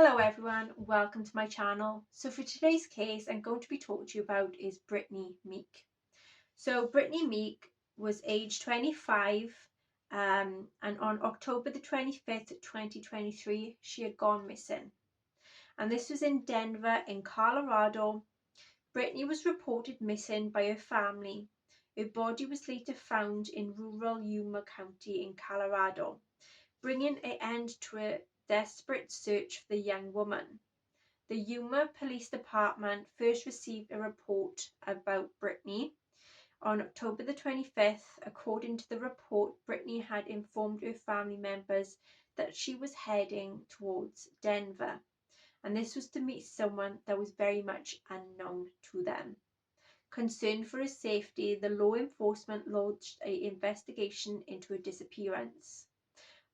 Hello everyone, welcome to my channel. So for today's case I'm going to be talking to you about is Britani Meek. So Britani Meek was age 25 and on October the 25th, 2023 she had gone missing. And this was in Denver in Colorado. Britani was reported missing by her family. Her body was later found in rural Yuma County in Colorado, bringing an end to a desperate search for the young woman. The Yuma Police Department first received a report about Britani on October the 25th. According to the report, Britani had informed her family members that she was heading towards Denver, and this was to meet someone that was very much unknown to them. Concerned for her safety, the law enforcement launched an investigation into her disappearance.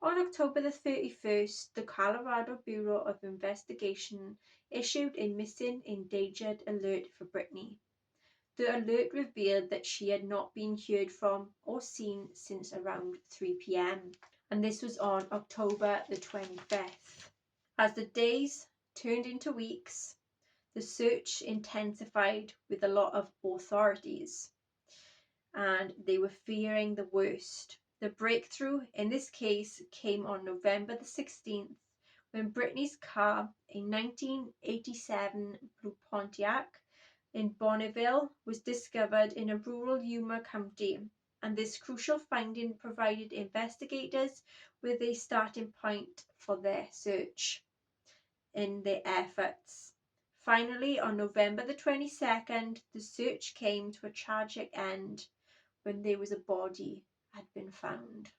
On October the 31st, the Colorado Bureau of Investigation issued a missing endangered alert for Britani. The alert revealed that she had not been heard from or seen since around 3 p.m. and this was on October the 25th. As the days turned into weeks, the search intensified with a lot of authorities, and they were fearing the worst. The breakthrough in this case came on November the 16th when Britani's car, a 1987 blue Pontiac in Bonneville, was discovered in a rural Yuma County, and this crucial finding provided investigators with a starting point for their search in their efforts. Finally, on November the 22nd, the search came to a tragic end when there was a body had been found.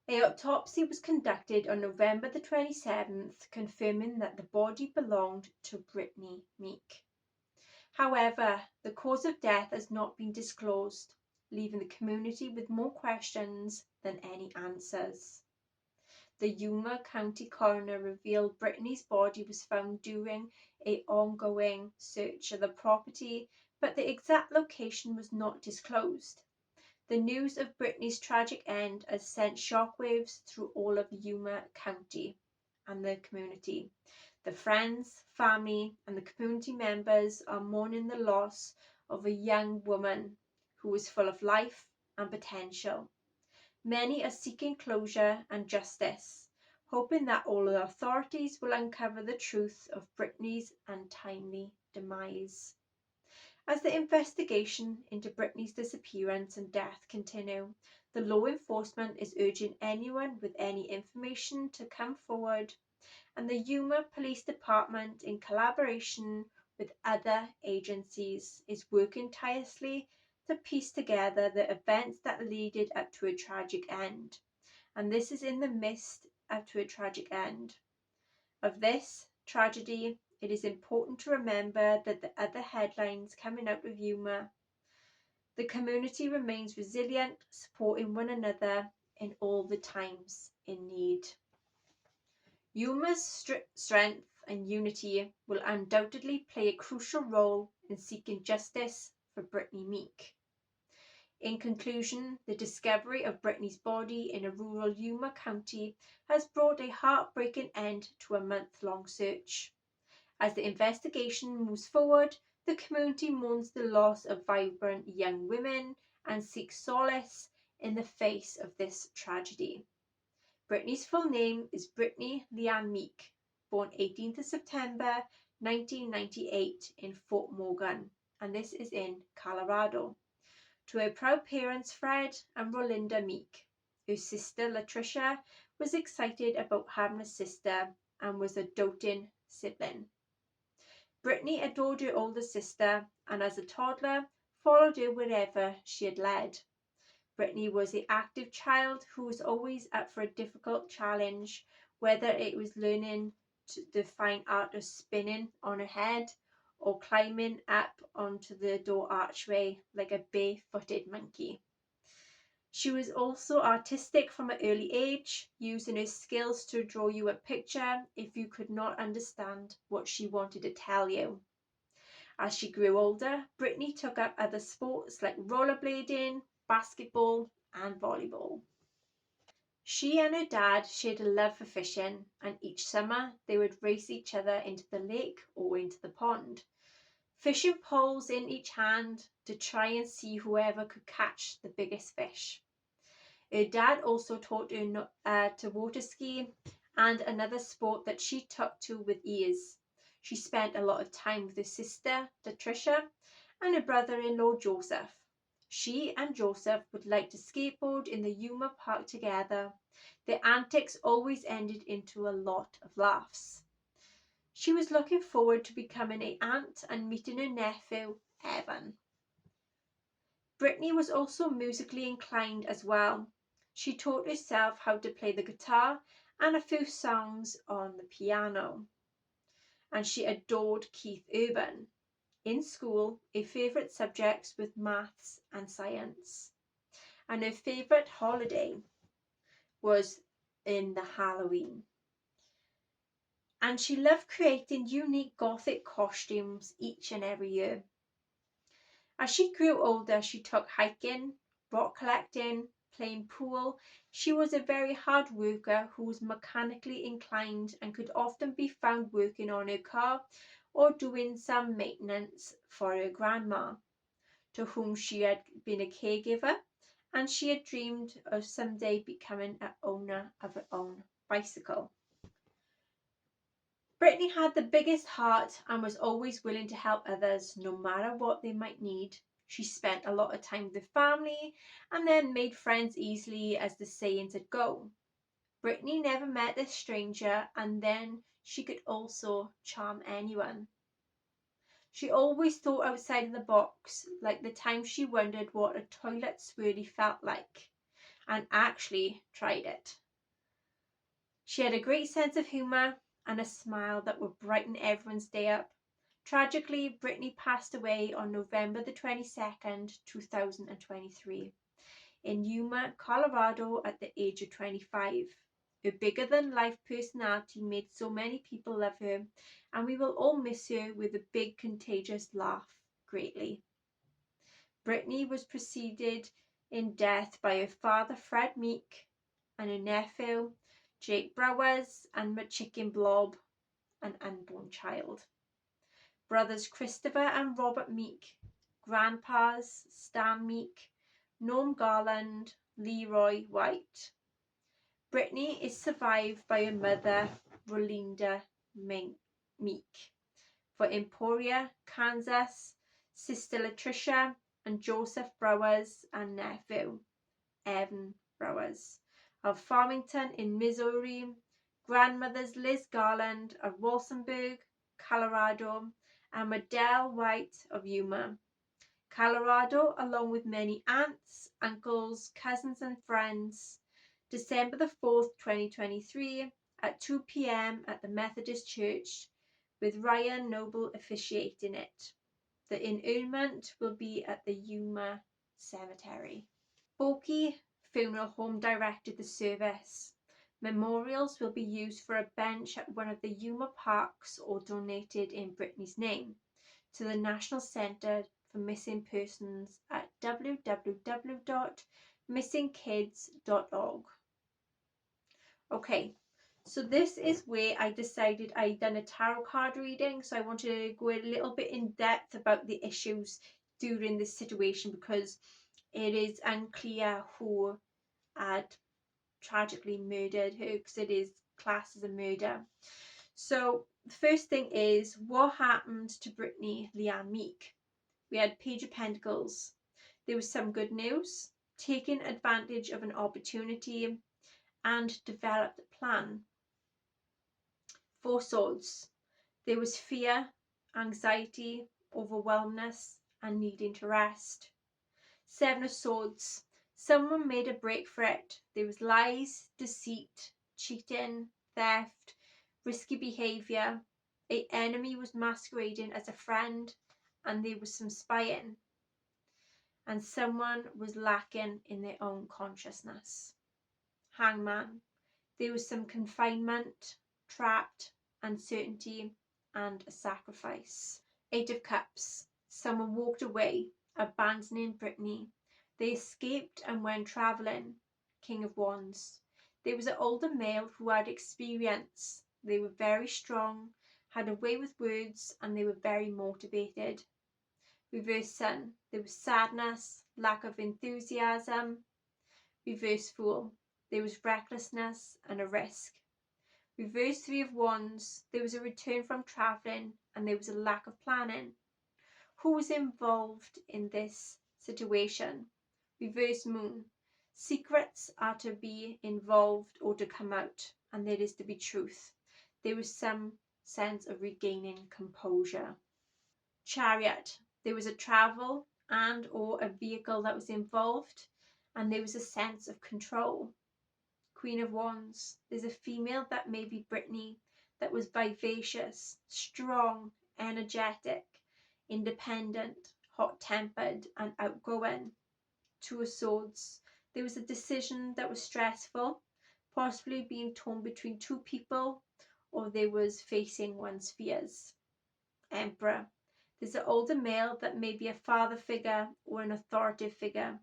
A autopsy was conducted on November the 27th, confirming that the body belonged to Britani Meek. However, the cause of death has not been disclosed, leaving the community with more questions than any answers. The Yuma County coroner revealed Britani's body was found during an ongoing search of the property, but the exact location was not disclosed. The news of Britani's tragic end has sent shockwaves through all of Yuma County and the community. The friends, family, and the community members are mourning the loss of a young woman who was full of life and potential. Many are seeking closure and justice, hoping that all the authorities will uncover the truth of Britani's untimely demise. As the investigation into Britani's disappearance and death continue, the law enforcement is urging anyone with any information to come forward, and the Yuma Police Department, in collaboration with other agencies, is working tirelessly to piece together the events that led up to a tragic end. And this is in the midst up to a tragic end of this tragedy. It is important to remember that the other headlines coming out of Yuma, the community remains resilient, supporting one another in all the times in need. Yuma's strength and unity will undoubtedly play a crucial role in seeking justice for Britani Meek. In conclusion, the discovery of Britani's body in a rural Yuma County has brought a heartbreaking end to a month-long search. As the investigation moves forward, the community mourns the loss of vibrant young women and seeks solace in the face of this tragedy. Britani's full name is Britani Leanne Meek, born 18th of September 1998 in Fort Morgan, and this is in Colorado. To her proud parents Fred and Rolinda Meek, her sister Latricia was excited about having a sister and was a doting sibling. Britani adored her older sister, and as a toddler followed her wherever she had led. Britani was the active child who was always up for a difficult challenge, whether it was learning the fine art of spinning on her head or climbing up onto the door archway like a barefooted monkey. She was also artistic from an early age, using her skills to draw you a picture if you could not understand what she wanted to tell you. As she grew older, Britani took up other sports like rollerblading, basketball, and volleyball. She and her dad shared a love for fishing, and each summer they would race each other into the lake or into the pond, fishing poles in each hand to try and see whoever could catch the biggest fish. Her dad also taught her to water ski and another sport that she took to with ease. She spent a lot of time with her sister, Patricia, and her brother-in-law, Joseph. She and Joseph would like to skateboard in the Yuma Park together. Their antics always ended into a lot of laughs. She was looking forward to becoming an aunt and meeting her nephew, Evan. Britani was also musically inclined as well. She taught herself how to play the guitar and a few songs on the piano. And she adored Keith Urban. In school, her favourite subjects were maths and science. And her favourite holiday was in the Halloween. And she loved creating unique gothic costumes each and every year. As she grew older, she took hiking, rock collecting, playing pool. She was a very hard worker who was mechanically inclined and could often be found working on her car or doing some maintenance for her grandma, to whom she had been a caregiver, and she had dreamed of someday becoming an owner of her own bicycle. Britani had the biggest heart and was always willing to help others, no matter what they might need. She spent a lot of time with her family and then made friends easily, as the sayings would go. Britani never met a stranger, and then she could also charm anyone. She always thought outside of the box, like the time she wondered what a toilet swirly felt like, and actually tried it. She had a great sense of humour and a smile that would brighten everyone's day up. Tragically, Britani passed away on November the 22nd, 2023, in Yuma, Colorado, at the age of 25. Her bigger-than-life personality made so many people love her, and we will all miss her with a big, contagious laugh greatly. Britani was preceded in death by her father, Fred Meek, and her nephew, Jake Browers, and McChicken Blob, an unborn child. Brothers Christopher and Robert Meek, grandpas Stan Meek, Norm Garland, Leroy White. Britani is survived by her mother, Rolinda Meek, for Emporia, Kansas, sister Latricia, and Joseph Browers, and nephew, Evan Browers, of Farmington in Missouri, grandmothers Liz Garland of Walsenburg, Colorado, and Madelle White of Yuma, Colorado, along with many aunts, uncles, cousins, and friends. December the 4th, 2023, at 2 p.m. at the Methodist Church, with Ryan Noble officiating it. The interment will be at the Yuma Cemetery. Boki Funeral Home directed the service. Memorials will be used for a bench at one of the Yuma parks or donated in Britani's name to the National Centre for Missing Persons at www.missingkids.org. Okay, so this is where I decided I'd done a tarot card reading, so I wanted to go a little bit in depth about the issues during this situation, because it is unclear who had tragically murdered her, because it is classed as a murder. So the first thing is, what happened to Britani Leanne Meek? We had Page of Pentacles. There was some good news, taking advantage of an opportunity, and developed a plan. Four Swords. There was fear, anxiety, overwhelmness, and needing to rest. Seven of Swords. Someone made a break for it. There was lies, deceit, cheating, theft, risky behaviour. An enemy was masquerading as a friend, and there was some spying. And someone was lacking in their own consciousness. Hangman. There was some confinement, trapped, uncertainty, and a sacrifice. Eight of Cups. Someone walked away, abandoning Britani. They escaped and went travelling. King of Wands. There was an older male who had experience. They were very strong, had a way with words, and they were very motivated. Reverse Sun, there was sadness, lack of enthusiasm. Reverse Fool, there was recklessness and a risk. Reverse Three of Wands, there was a return from travelling and there was a lack of planning. Who was involved in this situation? Reverse Moon, secrets are to be involved or to come out, and there is to be truth. There was some sense of regaining composure. Chariot, there was a travel and or a vehicle that was involved, and there was a sense of control. Queen of Wands, there's a female, that may be Britani, that was vivacious, strong, energetic, independent, hot-tempered and outgoing. Two of Swords, there was a decision that was stressful, possibly being torn between two people, or there was facing one's fears. Emperor, there's an older male that may be a father figure or an authoritative figure.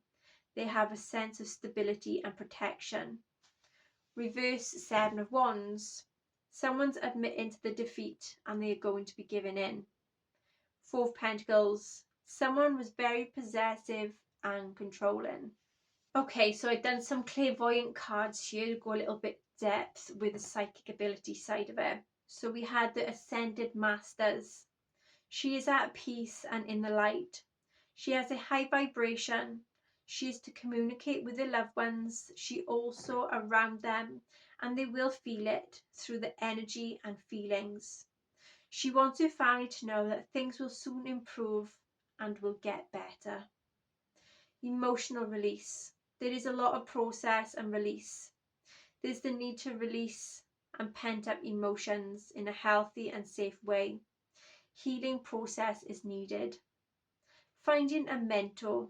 They have a sense of stability and protection. Reverse Seven of Wands, someone's admitting to the defeat and they are going to be giving in. Four of Pentacles, someone was very possessive and controlling. Okay, so I've done some clairvoyant cards here to go a little bit depth with the psychic ability side of it. So we had the Ascended Masters. She is at peace and in the light. She has a high vibration. She is to communicate with her loved ones. She also around them, and they will feel it through the energy and feelings. She wants her family to know that things will soon improve and will get better. Emotional release. There is a lot of process and release. There's the need to release and pent up emotions in a healthy and safe way. Healing process is needed. Finding a mentor.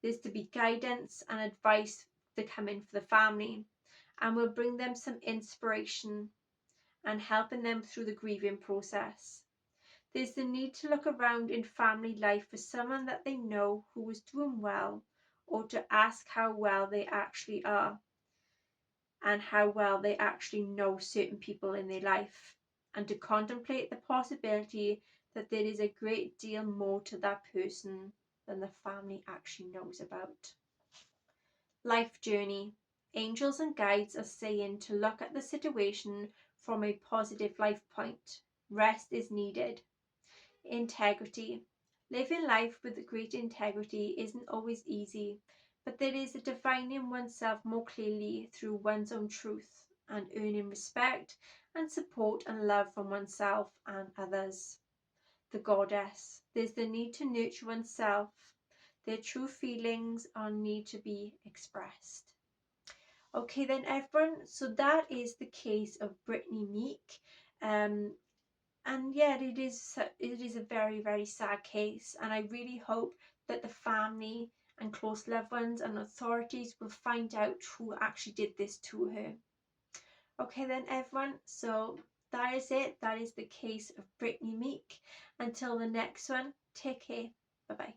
There's to be guidance and advice to come in for the family, and will bring them some inspiration and helping them through the grieving process. There's the need to look around in family life for someone that they know who is doing well, or to ask how well they actually are and how well they actually know certain people in their life, and to contemplate the possibility that there is a great deal more to that person than the family actually knows about. Life journey. Angels and guides are saying to look at the situation from a positive life point. Rest is needed. Integrity. Living life with great integrity isn't always easy, but there is a defining oneself more clearly through one's own truth and earning respect and support and love from oneself and others. The Goddess. There's the need to nurture oneself. Their true feelings are need to be expressed. Okay then everyone, so that is the case of Britani Meek. And yeah, it is a very, very sad case, and I really hope that the family and close loved ones and authorities will find out who actually did this to her. Okay then everyone, so that is it. That is the case of Britani Meek. Until the next one, take care. Bye bye.